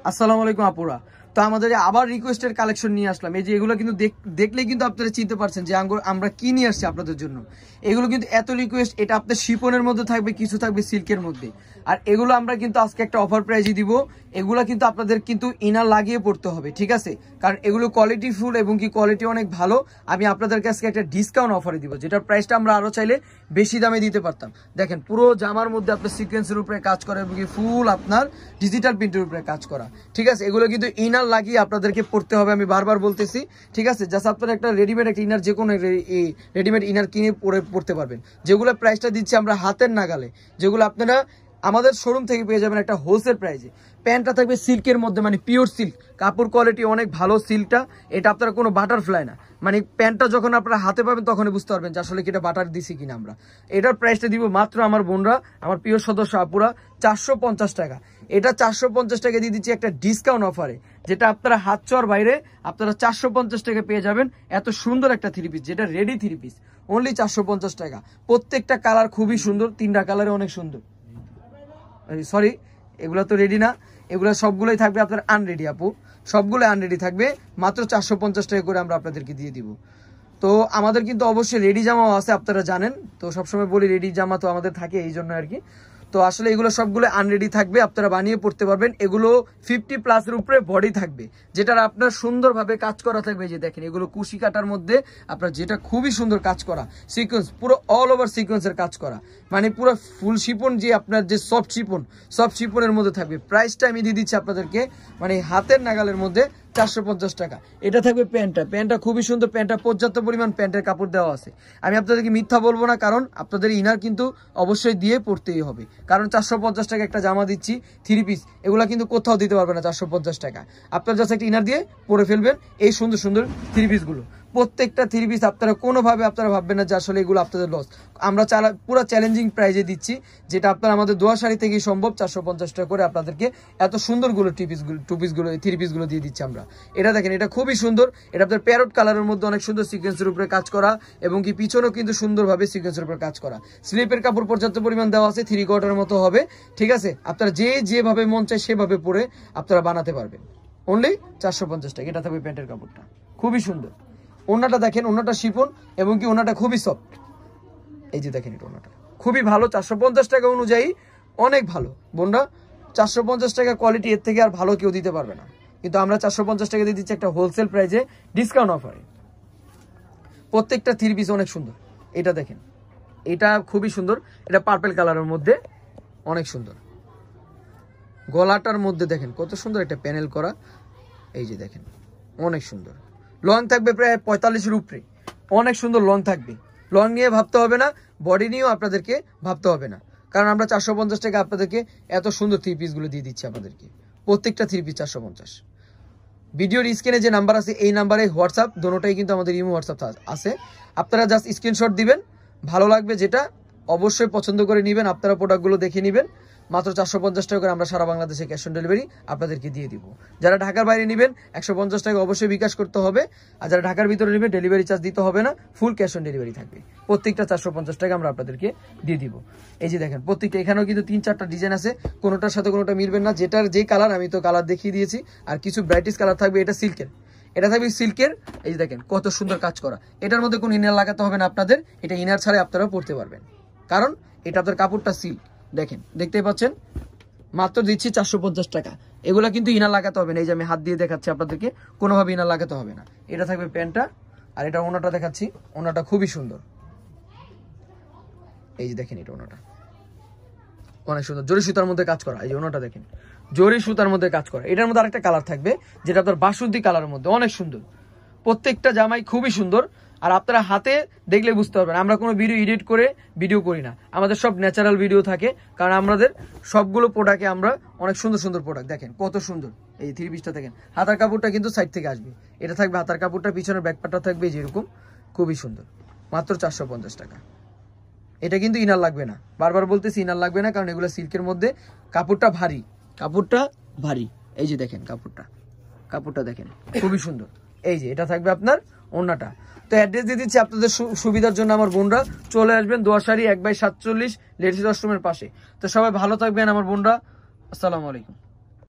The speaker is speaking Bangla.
আসসালামু আলাইকুম আপুরা। তো আমাদের আবার রিকোয়েস্টের কালেকশন নিয়ে আসলাম। এই যে এগুলো কিন্তু দেখলেই কিন্তু আপনারা চিনতে পারছেন যে আমরা কি নিয়ে আসছি আপনাদের জন্য। এগুলো কিন্তু এত রিকোয়েস্ট, এটা আপনার শিফনের মধ্যে থাকবে, কিছু থাকবে সিল্কের মধ্যে। আর এগুলো আমরা কিন্তু আজকে একটা অফার প্রাইজে দিব। এগুলো কিন্তু আপনাদের কিন্তু ইনার লাগিয়ে পড়তে হবে, ঠিক আছে? কারণ এগুলো কোয়ালিটি ফুল এবং কি কোয়ালিটি অনেক ভালো। আমি আপনাদের কাছে একটা ডিসকাউন্ট অফারে দিব, যেটার প্রাইসটা আমরা আরো চাইলে বেশি দামে দিতে পারতাম। দেখেন পুরো জামার মধ্যে আপনার সিকোয়েন্সের উপরে কাজ করা এবং কি ফুল আপনার ডিজিটাল প্রিন্টের উপরে কাজ করা, ঠিক আছে? এগুলো কিন্তু ইনার লাগিয়ে আপনাদেরকে পড়তে হবে, আমি বারবার বলতেছি, ঠিক আছে? জাস্ট আপনারা একটা রেডিমেড একটা ইনার, যে কোনো রেডিমেড ইনার কিনে পড়তে পারবেন। যেগুলো প্রাইসটা দিচ্ছি আমরা হাতের নাগালে, যেগুলো আপনারা আমাদের শোরুম থেকে পেয়ে যাবেন একটা হোলসেল প্রাইসে। প্যান্টটা থাকবে সিল্কের মধ্যে, মানে পিওর সিল্ক, কাপড় কোয়ালিটি অনেক ভালো সিল্কটা। এটা আপনারা কোনো বাটারফ্লাই না, মানে প্যান্টটা যখন আপনারা হাতে পাবেন তখনই বুঝতে পারবেন যে আসলে কি এটা বাটার দিছি কিনা আমরা। এটার প্রাইসটা দিব মাত্র আমার বোনরা, আমার প্রিয় সদস্য আপুরা, 450 টাকা। এটা 450 টাকা দিয়ে দিচ্ছি একটা ডিসকাউন্ট অফারে, যেটা আপনারা হাত ছোঁয়ার বাইরে আপনারা 450 টাকা পেয়ে যাবেন। এত সুন্দর একটা থ্রি পিস, যেটা রেডি থ্রি পিস, অনলি 450 টাকা। প্রত্যেকটা কালার খুবই সুন্দর, 3টা কালারে অনেক সুন্দর। সরি, এগুলো তো রেডি না, এগুলো সবগুলোই থাকবে আপনার আনরেডি আপু, সবগুলো আনরেডি থাকবে। মাত্র 450 টাকা করে আমরা আপনাদেরকে দিয়ে দিব। তো আমাদের কিন্তু অবশ্যই রেডি জামাও আছে, আপনারা জানেন তো, সবসময় বলি রেডি জামা তো আমাদের থাকে, এই জন্য আর কি। তো আসলে এগুলো সবগুলো আনরেডি থাকবে, আপনারা বানিয়ে পড়তে পারবেন। এগুলো 50+ উপরে বডি থাকবে, যেটার আপনার সুন্দরভাবে কাজ করা থাকবে। যে দেখেন এগুলো কুশি কাটার মধ্যে আপনার, যেটা খুবই সুন্দর কাজ করা, সিকোয়েন্স পুরো অল ওভার সিকোয়েন্সের কাজ করা, মানে পুরো ফুল শিপন, যে আপনার যে সফট শিপনের মধ্যে থাকবে। প্রাইসটা আমি দিয়ে দিচ্ছি আপনাদেরকে মানে হাতের নাগালের মধ্যে, 450 টাকা। এটা থাকবে প্যান্টটা খুবই সুন্দর, প্যান্টটা পর্যাপ্ত পরিমাণ প্যান্টের কাপড় দেওয়া আছে। আমি আপনাদেরকে মিথ্যা বলবো না, কারণ আপনাদের ইনার কিন্তু অবশ্যই দিয়ে পড়তেই হবে, কারণ 450 টাকা একটা জামা দিচ্ছি থ্রি পিস, এগুলা কিন্তু কোথাও দিতে পারবে না 450 টাকা। আপনার জাস্ট একটা ইনার দিয়ে পরে ফেলবেন এই সুন্দর সুন্দর থ্রি পিসগুলো। প্রত্যেকটা থ্রি পিস আপনারা কোনোভাবে আপনারা ভাববেন না যে আসলে এগুলো আপনাদের লস। আমরা পুরো চ্যালেঞ্জিং প্রাইজে দিচ্ছি, যেটা আপনার আমাদের দোয়া শাড়ি থেকেই সম্ভব। 450 টাকা করে আপনাদেরকে এত সুন্দরগুলো থ্রি পিসগুলো দিয়ে দিচ্ছি আমরা। এটা দেখেন, এটা খুবই সুন্দর, এটা আপনার প্যারট কালারের মধ্যে অনেক সুন্দর সিকোয়েন্সের উপরে কাজ করা, এবং কি পিছনেও কিন্তু সুন্দরভাবে সিকোয়েন্সের উপরে কাজ করা। স্লিপের কাপড় পর্যাপ্ত পরিমাণ দেওয়া আছে, 3/4 মতো হবে, ঠিক আছে? আপনারা যেভাবে মন চায় সেভাবে পরে আপনারা বানাতে পারবেন। অনলি 450 টাকা। এটা থাকবে প্যান্টের কাপড়টা, খুবই সুন্দর। ওনাটা দেখেন, ওনাটা শিফন এবং কি ওনাটা খুবই সফট। এই যে দেখেন, এটা ওনাটা খুবই ভালো, 450 টাকা অনুযায়ী অনেক ভালো বোনরা। 450 টাকা কোয়ালিটি, এর থেকে আর ভালো কেউ দিতে পারবে না, কিন্তু আমরা 450 টাকা দিয়ে দিচ্ছি একটা হোলসেল প্রাইজে ডিসকাউন্ট অফারে। প্রত্যেকটা থ্রি পিস অনেক সুন্দর। এটা দেখেন, এটা খুবই সুন্দর, এটা পার্পল কালারের মধ্যে অনেক সুন্দর। গলাটার মধ্যে দেখেন কত সুন্দর একটা প্যানেল করা, এই যে দেখেন অনেক সুন্দর। লং থাকবে প্রায় 45-এর উপরে, অনেক সুন্দর লং থাকবে। লং নিয়ে ভাবতে হবে না, বডি নিয়েও আপনাদেরকে ভাবতে হবে না, কারণ আমরা 450 টাকা আপনাদেরকে এত সুন্দর থ্রি পিসগুলো দিয়ে দিচ্ছি আপনাদেরকে। প্রত্যেকটা থ্রি পিস 450। ভিডিওর স্ক্রিনে যে নাম্বার আছে এই নাম্বারে হোয়াটসঅ্যাপ, দোনোটাই কিন্তু আমাদের ইমো হোয়াটসঅ্যাপ আছে। আপনারা জাস্ট স্ক্রিনশট দিবেন, ভালো লাগবে যেটা অবশ্যই পছন্দ করে নেবেন, আপনারা প্রোডাক্টগুলো দেখে নেবেন। মাত্র 450 টাকা করে আমরা সারা বাংলাদেশে ক্যাশ অন ডেলিভারি আপনাদেরকে দিয়ে দিব। যারা ঢাকার বাইরে নেবেন 150 টাকা অবশ্যই বিকাশ করতে হবে, আর যারা ঢাকার ভিতরে নেবেন ডেলিভারি চার্জ দিতে হবে না, ফুল ক্যাশ অন ডেলিভারি থাকবে। প্রত্যেকটা 450 টাকা আমরা আপনাদেরকে দিয়ে দিব। এই যে দেখেন প্রত্যেকটা, এখানেও কিন্তু 3-4টা ডিজাইন আছে, কোনোটার সাথে কোনোটা মিলবেন না। যেটার যে কালার, আমি তো কালার দেখিয়ে দিয়েছি, আর কিছু ব্রাইটিশ কালার থাকবে। এটা সিল্কের, এটা থাকবে সিল্কের। এই যে দেখেন কত সুন্দর কাজ করা, এটার মধ্যে কোনো ইনার লাগাতে হবে না আপনাদের, এটা ইনার ছাড়া আপনারা পরতে পারবেন, কারণ এটা আপনার কাপড়টা সিল্ক। দেখেন, দেখতেই পাচ্ছেন, মাত্র দিচ্ছি 450 টাকা। এগুলা কিন্তু ইনার লাগাতে হবে না, এই যে আমি হাত দিয়ে দেখাচ্ছি আপনাদেরকে, কোনোভাবে ইনার লাগাতে হবে না। এটা থাকবে প্যান্টটা, আর এটা ওনাটা দেখাচ্ছি, ওনাটা খুবই সুন্দর। এই যে দেখেন, এটা ওনাটা অনেক সুন্দর, জরি সুতার মধ্যে কাজ করা। এই যে ওনাটা দেখেন, জরি সুতার মধ্যে কাজ করা। এটার মধ্যে আরেকটা কালার থাকবে, যেটা আপনার বাসন্তী কালারের মধ্যে অনেক সুন্দর। প্রত্যেকটা জামাই খুবই সুন্দর, আর আপনারা হাতে দেখলে বুঝতে পারবেন। আমরা কোনো ভিডিও এডিট করে ভিডিও করি না, আমাদের সব ন্যাচারাল ভিডিও থাকে, কারণ আমাদের সবগুলো প্রোডাক্টে আমরা অনেক সুন্দর সুন্দর প্রোডাক্ট। দেখেন কত সুন্দর এই থ্রি পিসটা, দেখেন হাতার কাপড়টা কিন্তু সাইড থেকে আসবে, এটা থাকবে হাতার কাপড়টা, পিছনের ব্যাকপার্টটা থাকবে যেরকম, খুবই সুন্দর। মাত্র 450 টাকা। এটা কিন্তু ইনার লাগবে না, বারবার বলতেছি ইনার লাগবে না, কারণ এগুলো সিল্কের মধ্যে, কাপড়টা ভারী, কাপড়টা ভারী। এই যে দেখেন কাপড়টা দেখেন খুবই সুন্দর। এই যে এটা থাকবে আপনার ওড়নাটা। তো অ্যাড্রেস দিয়ে দিচ্ছি আপনাদের সুবিধার জন্য, আমার বোনরা চলে আসবেন দোয়াশাড়ি 1/47 লেডিস ওয়াশরুমের পাশে। তো সবাই ভালো থাকবেন আমার বোনরা, আসসালামু আলাইকুম।